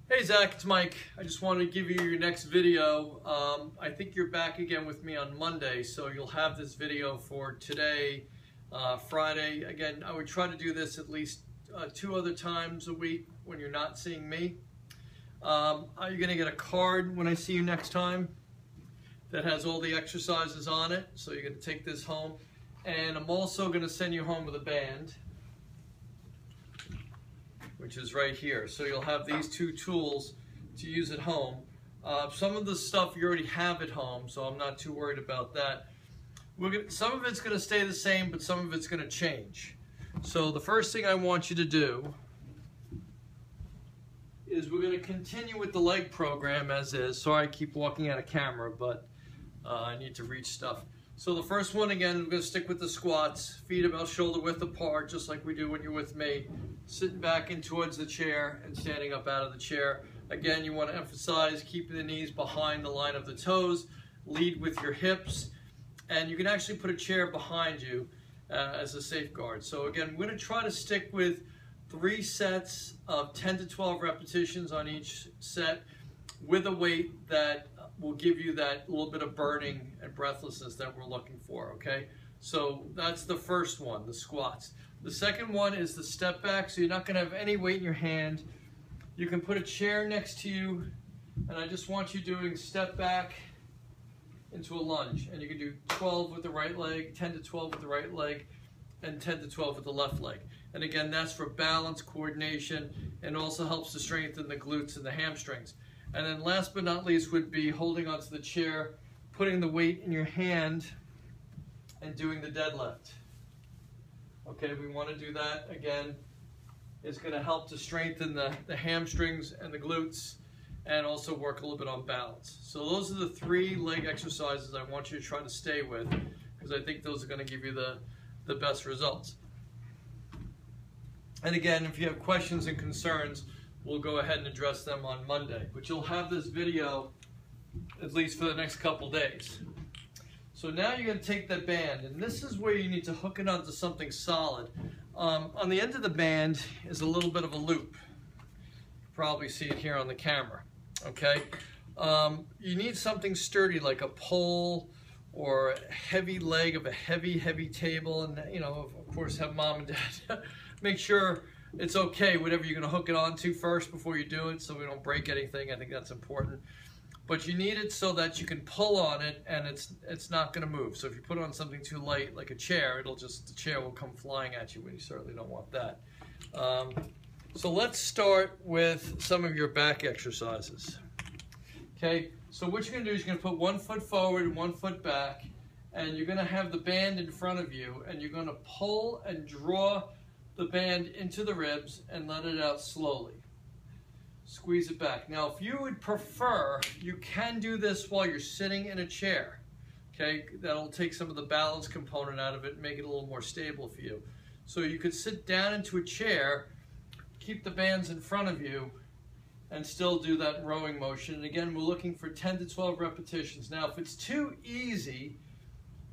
Hey Zach, it's Mike. I just wanted to give you your next video. I think you're back again with me on Monday, so you'll have this video for today, Friday. Again, I would try to do this at least 2 other times a week when you're not seeing me. You're going to get a card when I see you next time that has all the exercises on it, so you're going to take this home. And I'm also going to send you home with a band, which is right here. So you'll have these 2 tools to use at home. Some of the stuff you already have at home, so I'm not too worried about that. Some of it's going to stay the same, but some of it's going to change. So the first thing I want you to do is we're going to continue with the leg program as is. Sorry I keep walking out of camera, but I need to reach stuff. So the first one, again, we're going to stick with the squats. Feet about shoulder width apart, just like we do when you're with me. Sitting back in towards the chair and standing up out of the chair. Again, you want to emphasize keeping the knees behind the line of the toes. Lead with your hips. And you can actually put a chair behind you as a safeguard. So again, we're going to try to stick with 3 sets of 10 to 12 repetitions on each set with a weight that will give you that little bit of burning and breathlessness that we're looking for, okay? So that's the first one, the squats. The second one is the step back, so you're not gonna have any weight in your hand. You can put a chair next to you, and I just want you doing step back into a lunge. And you can do 12 with the right leg, 10 to 12 with the right leg, and 10 to 12 with the left leg. And again, that's for balance, coordination, and also helps to strengthen the glutes and the hamstrings. And then last but not least would be holding onto the chair, putting the weight in your hand, and doing the deadlift. Okay, we want to do that. Again, it's going to help to strengthen the hamstrings and the glutes, and also work a little bit on balance. So those are the 3 leg exercises I want you to try to stay with, because I think those are going to give you the best results. And again, if you have questions and concerns, we'll go ahead and address them on Monday. But you'll have this video at least for the next couple days. So now you're going to take that band, and this is where you need to hook it onto something solid. On the end of the band is a little bit of a loop. You probably see it here on the camera. Okay? You need something sturdy like a pole or a heavy leg of a heavy table, and you know, of course, have mom and dad make sure it's okay, whatever you're going to hook it onto first before you do it, so we don't break anything. I think that's important. But you need it so that you can pull on it and it's not going to move. So if you put it on something too light, like a chair, the chair will come flying at you, and you certainly don't want that. So let's start with some of your back exercises. Okay, so what you're going to do is you're going to put 1 foot forward and 1 foot back, and you're going to have the band in front of you, and you're going to pull and draw the band into the ribs and let it out slowly. Squeeze it back. Now, if you would prefer, you can do this while you're sitting in a chair. Okay, that'll take some of the balance component out of it and make it a little more stable for you. So you could sit down into a chair, keep the bands in front of you, and still do that rowing motion. And again, we're looking for 10 to 12 repetitions. Now, if it's too easy,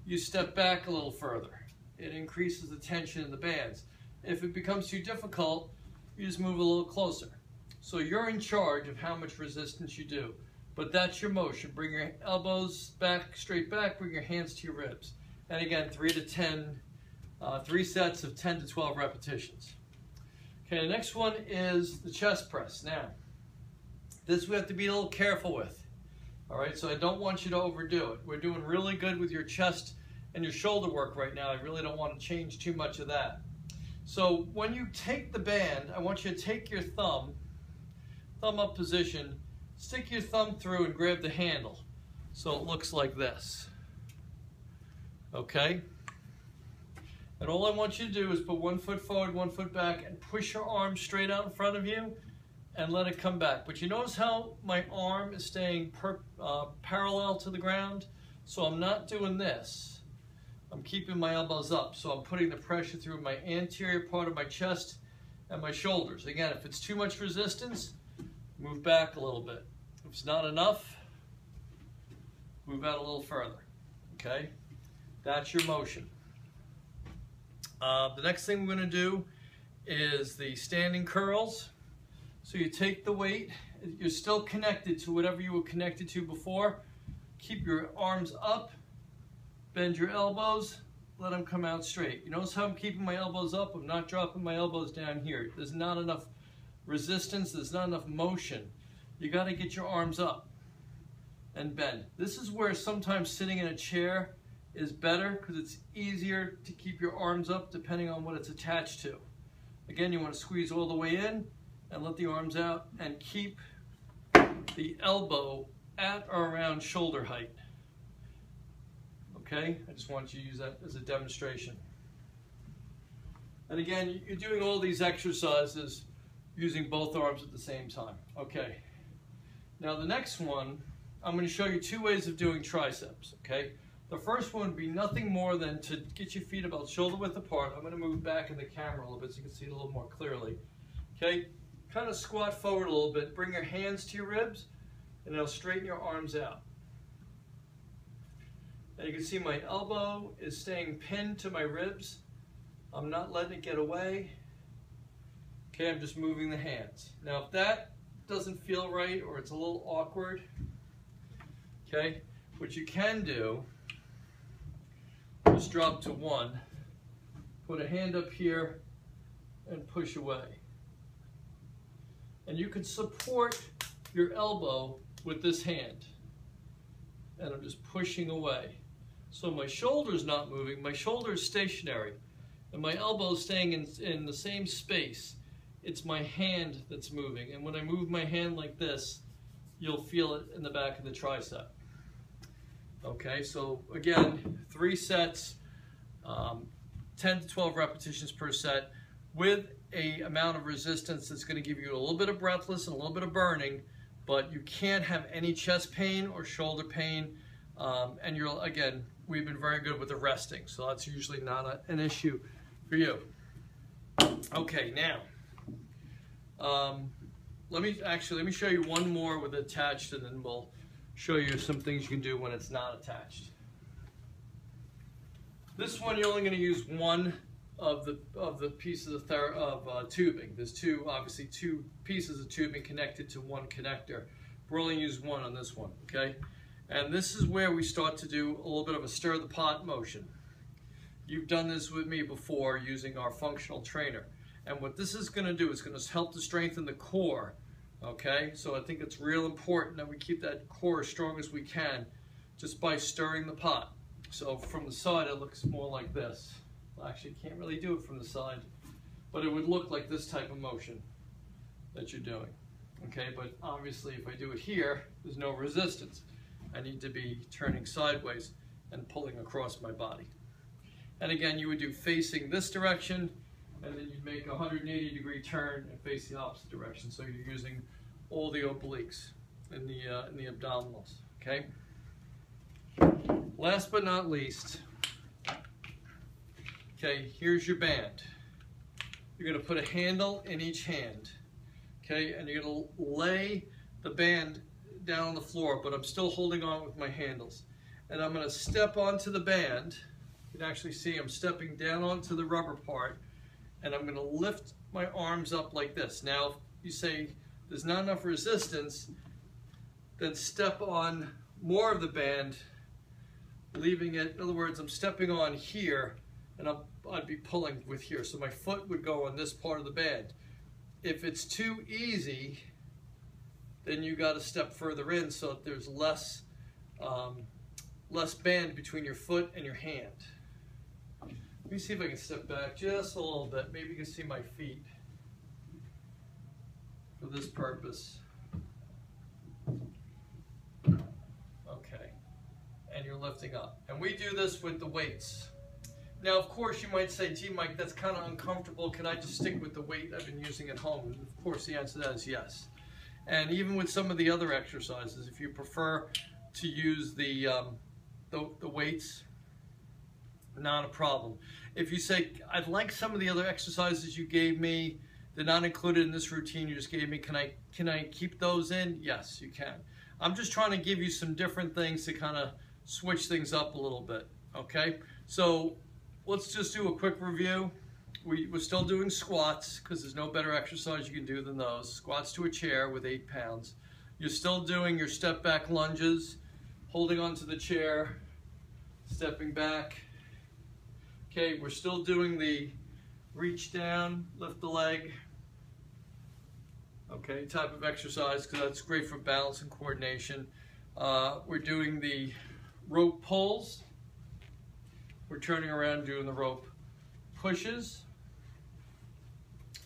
you step back a little further. It increases the tension in the bands. If it becomes too difficult, you just move a little closer. So you're in charge of how much resistance you do. But that's your motion. Bring your elbows back, straight back, bring your hands to your ribs. And again, 3 sets of 10 to 12 repetitions. Okay, the next one is the chest press. Now, this we have to be a little careful with. All right, so I don't want you to overdo it. We're doing really good with your chest and your shoulder work right now. I really don't want to change too much of that. So when you take the band, I want you to take your thumb up position, stick your thumb through and grab the handle. So it looks like this. Okay? And all I want you to do is put 1 foot forward, 1 foot back, and push your arm straight out in front of you and let it come back. But you notice how my arm is staying parallel to the ground? So I'm not doing this. I'm keeping my elbows up, so I'm putting the pressure through my anterior part of my chest and my shoulders. Again, if it's too much resistance, move back a little bit. If it's not enough, move out a little further. Okay? That's your motion. The next thing we're going to do is the standing curls. So you take the weight, you're still connected to whatever you were connected to before. Keep your arms up, bend your elbows, let them come out straight. You notice how I'm keeping my elbows up? I'm not dropping my elbows down here. There's not enough resistance, there's not enough motion. You got to get your arms up and bend. This is where sometimes sitting in a chair is better because it's easier to keep your arms up depending on what it's attached to. Again, you want to squeeze all the way in and let the arms out and keep the elbow at or around shoulder height. Okay, I just want you to use that as a demonstration. And again, you're doing all these exercises using both arms at the same time. Okay, now the next one, I'm going to show you two ways of doing triceps. Okay, the first one would be nothing more than to get your feet about shoulder width apart. I'm going to move back in the camera a little bit so you can see it a little more clearly. Okay, kind of squat forward a little bit, bring your hands to your ribs, and now straighten your arms out. And you can see my elbow is staying pinned to my ribs. I'm not letting it get away. Okay, I'm just moving the hands. Now if that doesn't feel right or it's a little awkward, okay, what you can do is drop to one, put a hand up here, and push away. And you can support your elbow with this hand. And I'm just pushing away. So my shoulder's not moving, my shoulder is stationary, and my elbow is staying in the same space. It's my hand that's moving, and when I move my hand like this, you'll feel it in the back of the tricep. Okay, so again, 3 sets, 10 to 12 repetitions per set, with a amount of resistance that's going to give you a little bit of breathless and a little bit of burning, but you can't have any chest pain or shoulder pain, and again, we've been very good with the resting, so that's usually not an issue for you. Okay, now, let me show you one more with attached, and then we'll show you some things you can do when it's not attached. This one, you're only going to use one of the pieces of tubing. There's obviously two pieces of tubing connected to one connector. We're only use one on this one, okay? And this is where we start to do a little bit of a stir the pot motion. You've done this with me before using our functional trainer. And what this is going to do is going to help to strengthen the core, okay? So I think it's real important that we keep that core as strong as we can just by stirring the pot. So from the side, it looks more like this. Well, actually, can't really do it from the side, but it would look like this type of motion that you're doing, okay? But obviously, if I do it here, there's no resistance. I need to be turning sideways and pulling across my body. And again, you would do facing this direction, and then you'd make a 180-degree turn and face the opposite direction. So you're using all the obliques in the abdominals, okay? Last but not least, okay, here's your band. You're going to put a handle in each hand, okay? And you're going to lay the band down on the floor, but I'm still holding on with my handles. And I'm going to step onto the band. You can actually see I'm stepping down onto the rubber part, and I'm going to lift my arms up like this. Now, if you say there's not enough resistance, then step on more of the band, leaving it, in other words, I'm stepping on here, and I'd be pulling with here. So my foot would go on this part of the band. If it's too easy, then you got to step further in so that there's less band between your foot and your hand. Let me see if I can step back just a little bit. Maybe you can see my feet for this purpose. Okay, and you're lifting up. And we do this with the weights. Now, of course, you might say, gee, Mike, that's kind of uncomfortable. Can I just stick with the weight I've been using at home? And of course, the answer to that is yes. And even with some of the other exercises, if you prefer to use the weights, not a problem. If you say, I'd like some of the other exercises you gave me, they're not included in this routine you just gave me, can I keep those in? Yes, you can. I'm just trying to give you some different things to kind of switch things up a little bit, okay? So let's just do a quick review. we're still doing squats because there's no better exercise you can do than those. Squats to a chair with 8 pounds. You're still doing your step back lunges, holding onto the chair, stepping back. Okay, we're still doing the reach down, lift the leg. Okay, type of exercise because that's great for balance and coordination. We're doing the rope pulls. We're turning around doing the rope pushes.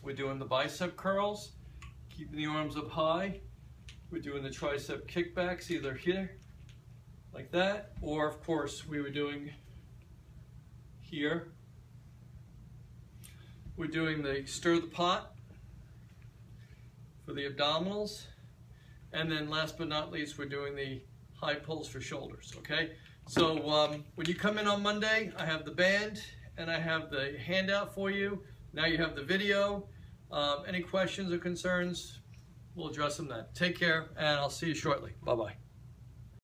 We're doing the bicep curls, keeping the arms up high. We're doing the tricep kickbacks, either here, like that, or of course we were doing here. We're doing the stir the pot for the abdominals. And then last but not least, we're doing the high pulls for shoulders, okay? So when you come in on Monday, I have the band and I have the handout for you. Now you have the video. Any questions or concerns, we'll address them then. Take care, and I'll see you shortly. Bye-bye.